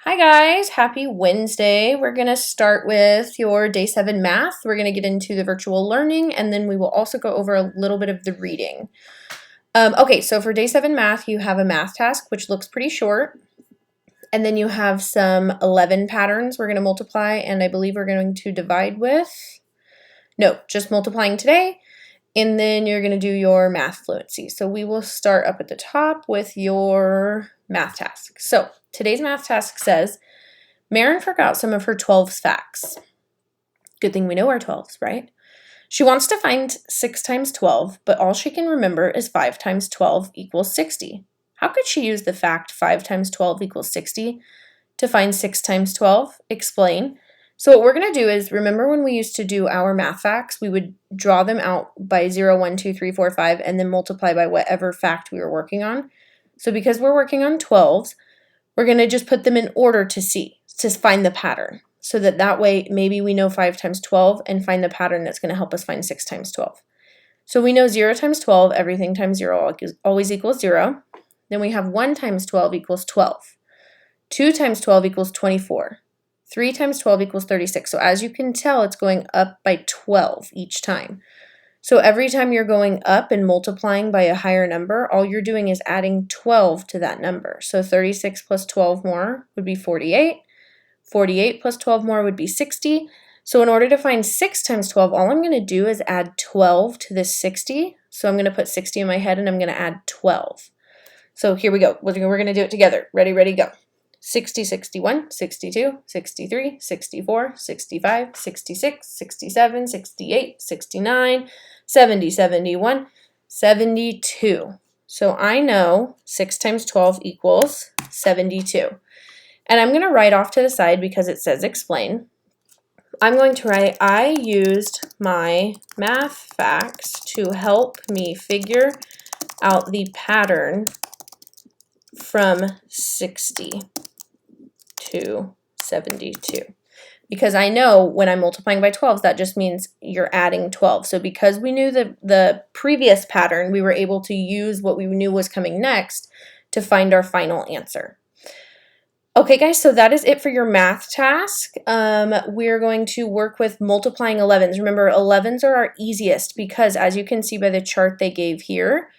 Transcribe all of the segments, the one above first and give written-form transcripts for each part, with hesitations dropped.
Hi guys, happy Wednesday. We're going to start with your day 7 math. We're going to get into the virtual learning and then we will also go over a little bit of the reading. Okay, so for day 7 math, you have a math task which looks pretty short. And then you have some 11 patterns we're going to multiply, and I believe we're going to divide with, no, just multiplying today. And then you're going to do your math fluency. So we will start up at the top with your math task. So today's math task says, Marin forgot some of her 12's facts. Good thing we know our 12's, right? She wants to find 6 times 12, but all she can remember is 5 times 12 equals 60. How could she use the fact 5 times 12 equals 60 to find 6 times 12? Explain. So what we're going to do is, remember when we used to do our math facts, we would draw them out by 0, 1, 2, 3, 4, 5, and then multiply by whatever fact we were working on. So because we're working on 12s, we're going to just put them in order to find the pattern. So that way, maybe we know 5 times 12 and find the pattern that's going to help us find 6 times 12. So we know 0 times 12, everything times 0 always equals 0. Then we have 1 times 12 equals 12. 2 times 12 equals 24. 3 times 12 equals 36. So as you can tell, it's going up by 12 each time. So every time you're going up and multiplying by a higher number, all you're doing is adding 12 to that number. So 36 plus 12 more would be 48. 48 plus 12 more would be 60. So in order to find 6 times 12, all I'm going to do is add 12 to this 60. So I'm going to put 60 in my head and I'm going to add 12. So here we go. We're going to do it together. Ready, go. 60, 61, 62, 63, 64, 65, 66, 67, 68, 69, 70, 71, 72. So I know 6 times 12 equals 72. And I'm going to write off to the side because it says explain. I'm going to write, I used my math facts to help me figure out the pattern from 60 to 72. Because I know when I'm multiplying by 12s, that just means you're adding 12. So because we knew the previous pattern, we were able to use what we knew was coming next to find our final answer. Okay, guys, so that is it for your math task. We're going to work with multiplying 11s. Remember, 11s are our easiest because, as you can see by the chart they gave here,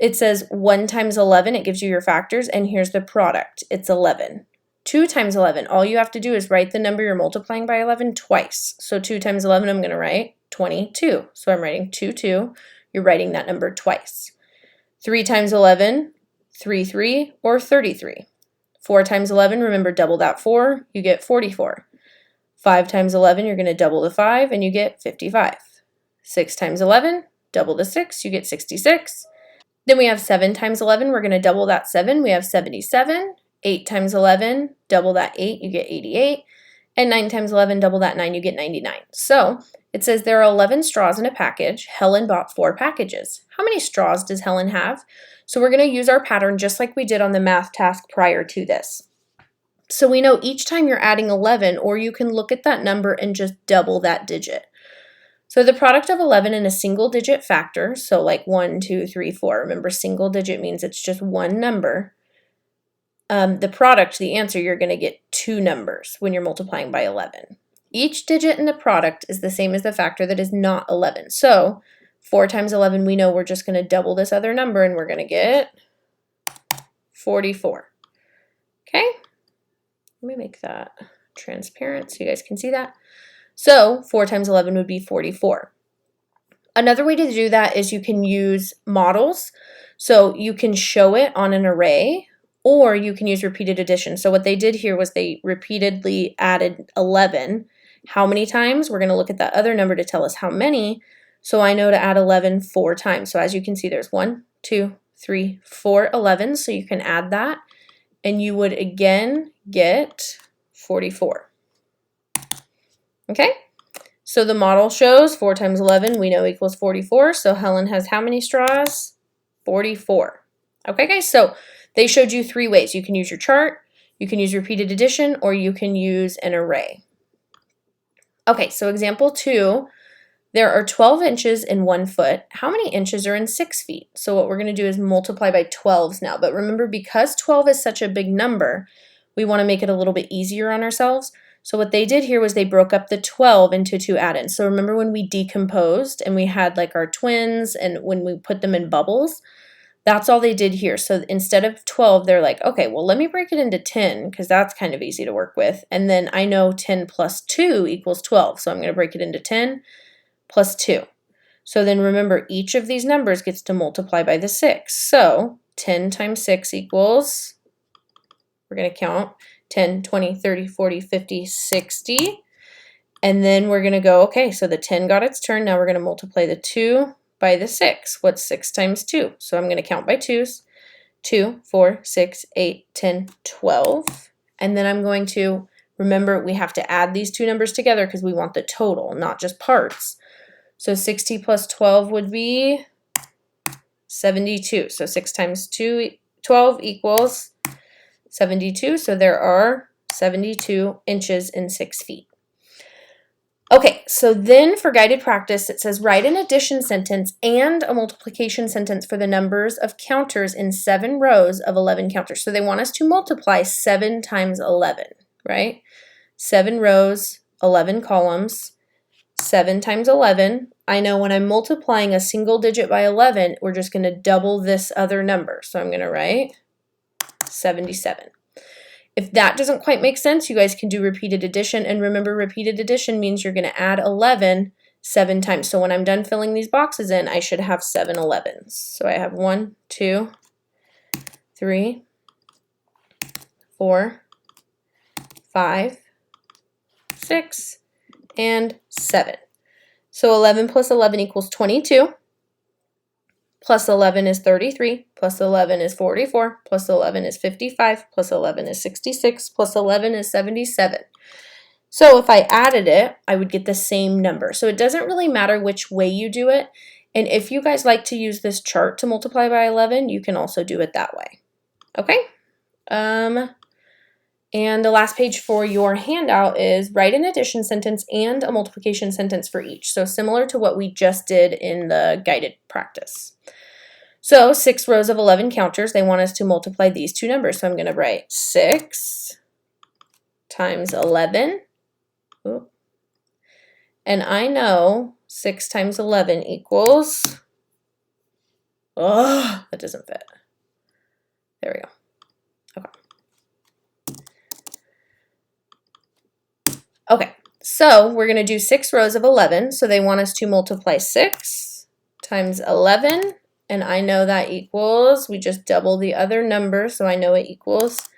it says 1 times 11, it gives you your factors, and here's the product. It's 11. 2 times 11, all you have to do is write the number you're multiplying by 11 twice. So 2 times 11, I'm going to write 22. So I'm writing 2, 2. You're writing that number twice. 3 times 11, 3, 3, or 33. 4 times 11, remember double that 4, you get 44. 5 times 11, you're going to double the 5, and you get 55. 6 times 11, double the 6, you get 66. Then we have 7 times 11, we're going to double that 7, we have 77. 8 times 11, double that 8, you get 88. And 9 times 11, double that 9, you get 99. So it says there are 11 straws in a package. Helen bought 4 packages. How many straws does Helen have? So we're going to use our pattern just like we did on the math task prior to this. So we know each time you're adding 11, or you can look at that number and just double that digit. So the product of 11 in a single digit factor, so like 1, 2, 3, 4. Remember, single digit means it's just one number. The product, the answer, you're going to get 2 numbers when you're multiplying by 11. Each digit in the product is the same as the factor that is not 11. So 4 times 11, we know we're just going to double this other number and we're going to get 44. Okay? Let me make that transparent so you guys can see that. So 4 times 11 would be 44. Another way to do that is you can use models. So you can show it on an array, or you can use repeated addition. So what they did here was they repeatedly added 11. How many times? We're going to look at that other number to tell us how many. So I know to add 11 4 times. So as you can see, there's 1, 2, 3, 4, 11. So you can add that, and you would again get 44. Okay? So the model shows 4 times 11, we know equals 44. So Helen has how many straws? 44. Okay, guys, so they showed you 3 ways. You can use your chart, you can use repeated addition, or you can use an array. Okay, so example 2, there are 12 inches in 1 foot. How many inches are in 6 feet? So what we're going to do is multiply by 12s now. But remember, because 12 is such a big number, we want to make it a little bit easier on ourselves. So what they did here was they broke up the 12 into 2 add-ins. So remember when we decomposed and we had like our twins and when we put them in bubbles, that's all they did here. So instead of 12, they're like, okay, well, let me break it into 10 because that's kind of easy to work with. And then I know 10 plus 2 equals 12. So I'm going to break it into 10 plus 2. So then remember, each of these numbers gets to multiply by the 6. So 10 times 6 equals, we're going to count 10, 20, 30, 40, 50, 60. And then we're going to go, okay, so the 10 got its turn. Now we're going to multiply the 2 by the 6. What's 6 times 2? So I'm going to count by 2s. 2, 4, 6, 8, 10, 12. And then I'm going to, remember, we have to add these two numbers together because we want the total, not just parts. So 60 plus 12 would be 72. So 6 times 2, 12 equals 72. So there are 72 inches in 6 feet. Okay, so then for guided practice, it says write an addition sentence and a multiplication sentence for the numbers of counters in 7 rows of 11 counters. So they want us to multiply 7 times 11, right? 7 rows, 11 columns. 7 times 11, I know when I'm multiplying a single digit by 11, we're just going to double this other number. So I'm going to write 77. If that doesn't quite make sense, you guys can do repeated addition. And remember, repeated addition means you're going to add 11 7 times. So when I'm done filling these boxes in, I should have 7 11s. So I have 1, 2, 3, 4, 5, 6, and 7. So 11 plus 11 equals 22. Plus 11 is 33. Plus 11 is 44. Plus 11 is 55. Plus 11 is 66. Plus 11 is 77. So if I added it, I would get the same number. So it doesn't really matter which way you do it. And if you guys like to use this chart to multiply by 11, you can also do it that way. Okay? And the last page for your handout is write an addition sentence and a multiplication sentence for each. So similar to what we just did in the guided practice. So 6 rows of 11 counters, they want us to multiply these two numbers. So I'm going to write 6 times 11. Ooh. And I know 6 times 11 equals, oh, that doesn't fit. There we go. Okay, so we're going to do 6 rows of 11. So they want us to multiply 6 times 11. And I know that equals, we just double the other number. So I know it equals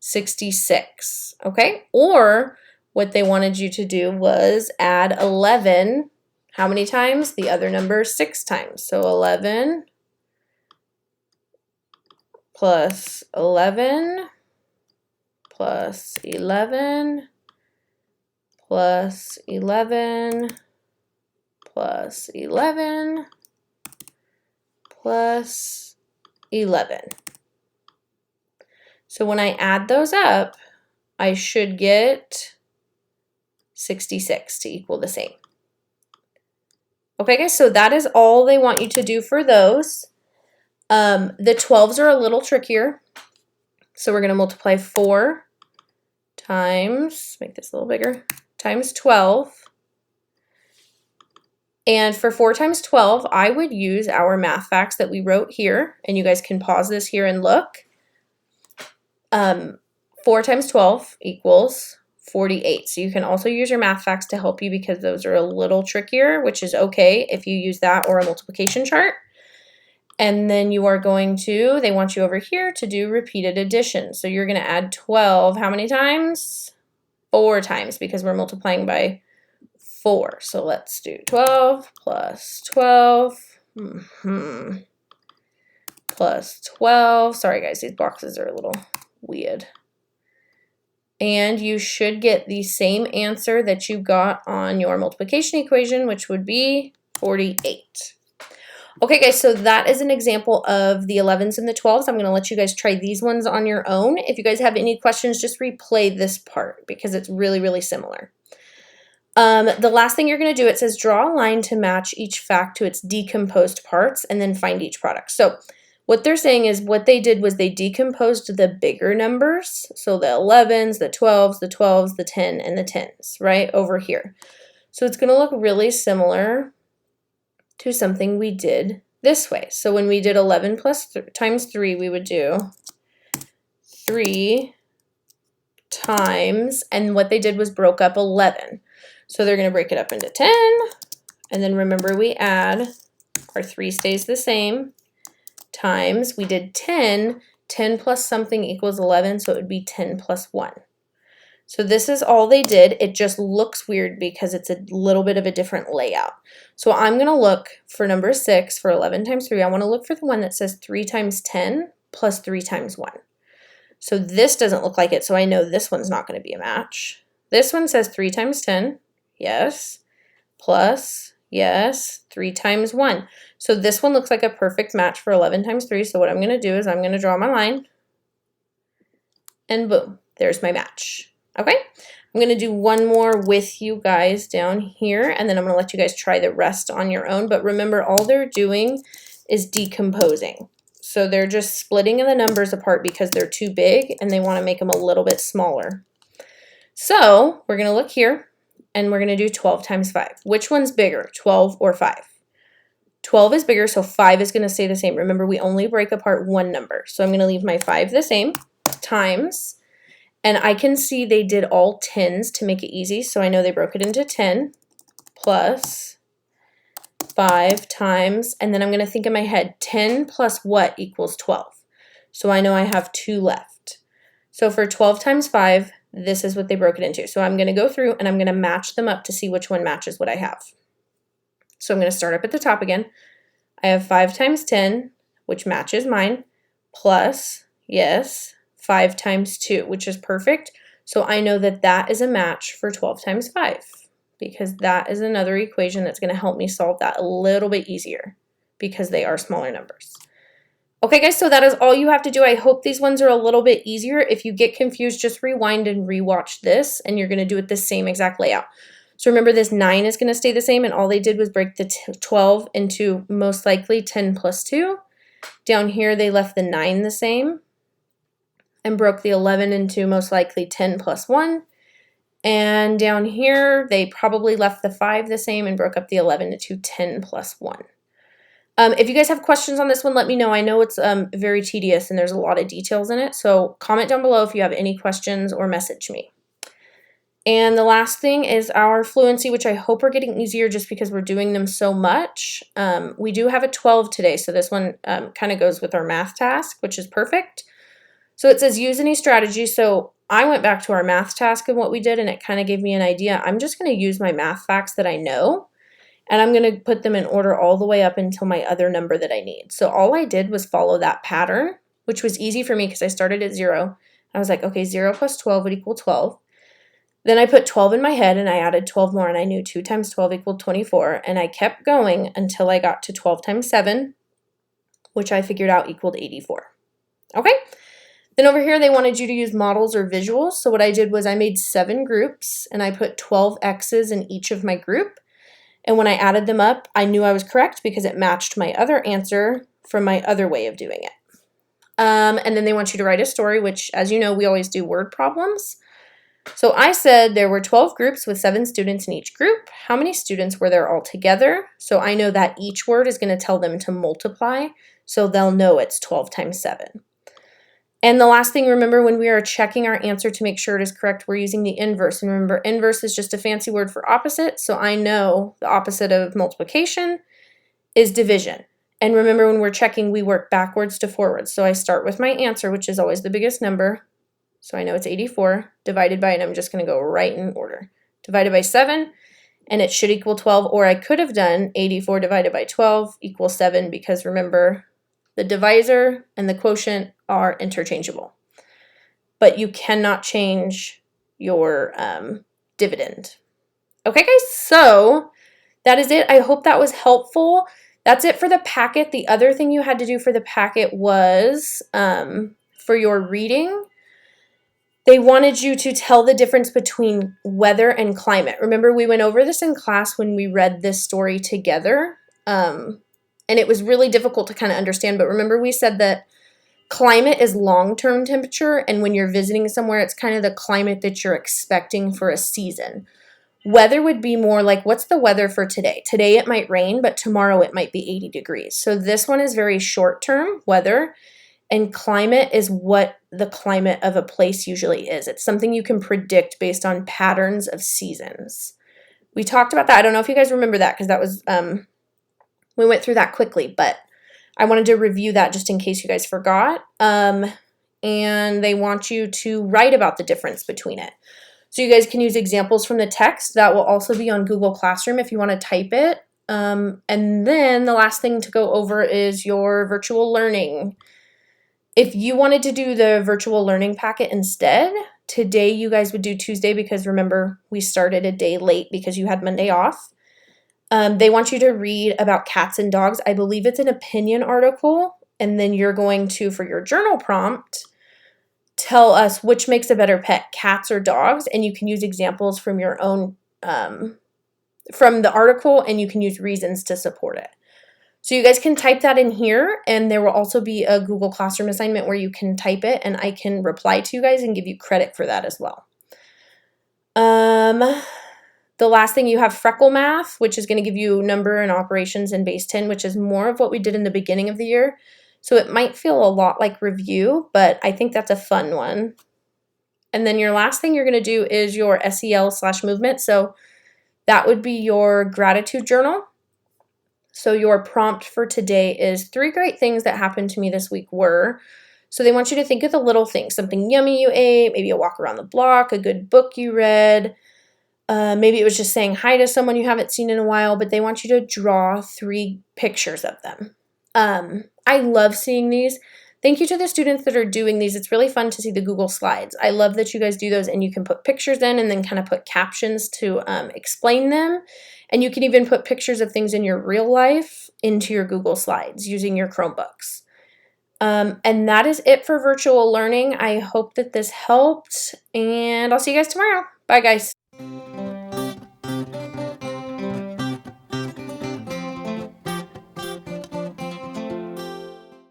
66. Okay, or what they wanted you to do was add 11. How many times? The other number 6 times. So 11 plus 11 plus 11 plus 11 plus 11 plus 11. So when I add those up, I should get 66 to equal the same. Okay, guys, so that is all they want you to do for those. The 12s are a little trickier. So we're going to multiply 4 times, make this a little bigger, times 12. And for 4 times 12, I would use our math facts that we wrote here. And you guys can pause this here and look. 4 times 12 equals 48. So you can also use your math facts to help you because those are a little trickier, which is okay if you use that or a multiplication chart. And then you are going to, they want you over here to do repeated addition. So you're going to add 12, how many times? 4 times because we're multiplying by 4. So let's do 12 plus 12 plus 12. Sorry guys, these boxes are a little weird. And you should get the same answer that you got on your multiplication equation, which would be 48. Okay guys, so that is an example of the 11s and the 12s. I'm going to let you guys try these ones on your own. If you guys have any questions, just replay this part because it's really, really similar. The last thing you're going to do, it says draw a line to match each fact to its decomposed parts and then find each product. So What they're saying is what they did was they decomposed the bigger numbers, so the 11s, the 12s, the 12s, the 10, and the 10s, right, over here. So it's going to look really similar to something we did this way. So when we did 11 times 3, we would do 3 times, and what they did was broke up 11. So they're going to break it up into 10, and then remember we add, our 3 stays the same, times, we did 10, 10 plus something equals 11, so it would be 10 plus 1. So this is all they did. It just looks weird because it's a little bit of a different layout. So I'm going to look for number 6 for 11 times 3. I want to look for the one that says 3 times 10 plus 3 times 1. So this doesn't look like it, so I know this one's not going to be a match. This one says 3 times 10, yes, plus, yes, 3 times 1. So this one looks like a perfect match for 11 times 3. So what I'm going to do is I'm going to draw my line, and boom, there's my match. Okay, I'm going to do one more with you guys down here, and then I'm going to let you guys try the rest on your own. But remember, all they're doing is decomposing. So they're just splitting the numbers apart because they're too big, and they want to make them a little bit smaller. So we're going to look here, and we're going to do 12 times 5. Which one's bigger, 12 or 5? 12 is bigger, so 5 is going to stay the same. Remember, we only break apart one number. So I'm going to leave my 5 the same, times, and I can see they did all 10s to make it easy, so I know they broke it into 10 plus 5 times, and then I'm going to think in my head, 10 plus what equals 12? So I know I have 2 left. So for 12 times 5, this is what they broke it into. So I'm going to go through and I'm going to match them up to see which one matches what I have. So I'm going to start up at the top again. I have 5 times 10, which matches mine, plus, yes, 5 times 2, which is perfect. So I know that that is a match for 12 times 5, because that is another equation that's going to help me solve that a little bit easier because they are smaller numbers. Okay, guys, so that is all you have to do. I hope these ones are a little bit easier. If you get confused, just rewind and rewatch this, and you're going to do it the same exact layout. So remember, this 9 is going to stay the same, and all they did was break the 12 into most likely 10 plus 2. Down here, they left the 9 the same and broke the 11 into most likely 10 plus 1. And down here, they probably left the 5 the same and broke up the 11 into 10 plus 1. If you guys have questions on this one, let me know. I know it's very tedious and there's a lot of details in it, so comment down below if you have any questions or message me. And the last thing is our fluency, which I hope are getting easier just because we're doing them so much. We do have a 12 today, so this one kind of goes with our math task, which is perfect. So it says use any strategy. So I went back to our math task and what we did, and it kind of gave me an idea. I'm just going to use my math facts that I know, and I'm going to put them in order all the way up until my other number that I need. So all I did was follow that pattern, which was easy for me because I started at 0. I was like, okay, 0 plus 12 would equal 12. Then I put 12 in my head and I added 12 more, and I knew 2 times 12 equaled 24, and I kept going until I got to 12 times 7, which I figured out equaled 84. Okay? Then over here they wanted you to use models or visuals, so what I did was I made 7 groups and I put 12 X's in each of my group, and when I added them up, I knew I was correct because it matched my other answer from my other way of doing it. And then they want you to write a story, which, as you know, we always do word problems. So I said there were 12 groups with 7 students in each group. How many students were there all together? So I know that each word is going to tell them to multiply, so they'll know it's 12 times 7. And the last thing, remember, when we are checking our answer to make sure it is correct, we're using the inverse. And remember, inverse is just a fancy word for opposite, so I know the opposite of multiplication is division. And remember, when we're checking, we work backwards to forwards. So I start with my answer, which is always the biggest number. So I know it's 84 divided by, and I'm just going to go right in order, divided by 7, and it should equal 12. Or I could have done 84 divided by 12 equals 7, because remember, the divisor and the quotient are interchangeable. But you cannot change your dividend. Okay, guys, so that is it. I hope that was helpful. That's it for the packet. The other thing you had to do for the packet was for your reading, they wanted you to tell the difference between weather and climate. Remember, we went over this in class when we read this story together. And it was really difficult to kind of understand. But remember, we said that climate is long-term temperature, and when you're visiting somewhere, it's kind of the climate that you're expecting for a season. Weather would be more like, what's the weather for today? Today it might rain, but tomorrow it might be 80 degrees. So this one is very short-term weather, and climate is what the climate of a place usually is. It's something you can predict based on patterns of seasons. We talked about that. I don't know if you guys remember that because that was, we went through that quickly, but I wanted to review that just in case you guys forgot. And they want you to write about the difference between it. So you guys can use examples from the text. That will also be on Google Classroom if you want to type it. And then the last thing to go over is your virtual learning. If you wanted to do the virtual learning packet instead, today you guys would do Tuesday because remember, we started a day late because you had Monday off. They want you to read about cats and dogs. I believe it's an opinion article. And then you're going to, for your journal prompt, tell us which makes a better pet, cats or dogs. And you can use examples from your own, from the article, and you can use reasons to support it. So you guys can type that in here, and there will also be a Google Classroom assignment where you can type it, and I can reply to you guys and give you credit for that as well. The last thing you have freckle math, which is going to give you number and operations in base 10, which is more of what we did in the beginning of the year. So it might feel a lot like review, but I think that's a fun one. And then your last thing you're going to do is your SEL/movement. So that would be your gratitude journal. So your prompt for today is 3 great things that happened to me this week were. So they want you to think of the little things, something yummy you ate, maybe a walk around the block, a good book you read. Maybe it was just saying hi to someone you haven't seen in a while, but they want you to draw 3 pictures of them. I love seeing these. Thank you to the students that are doing these. It's really fun to see the Google Slides. I love that you guys do those and you can put pictures in and then kind of put captions to explain them. And you can even put pictures of things in your real life into your Google Slides using your Chromebooks. And that is it for virtual learning. I hope that this helped, and I'll see you guys tomorrow. Bye, guys.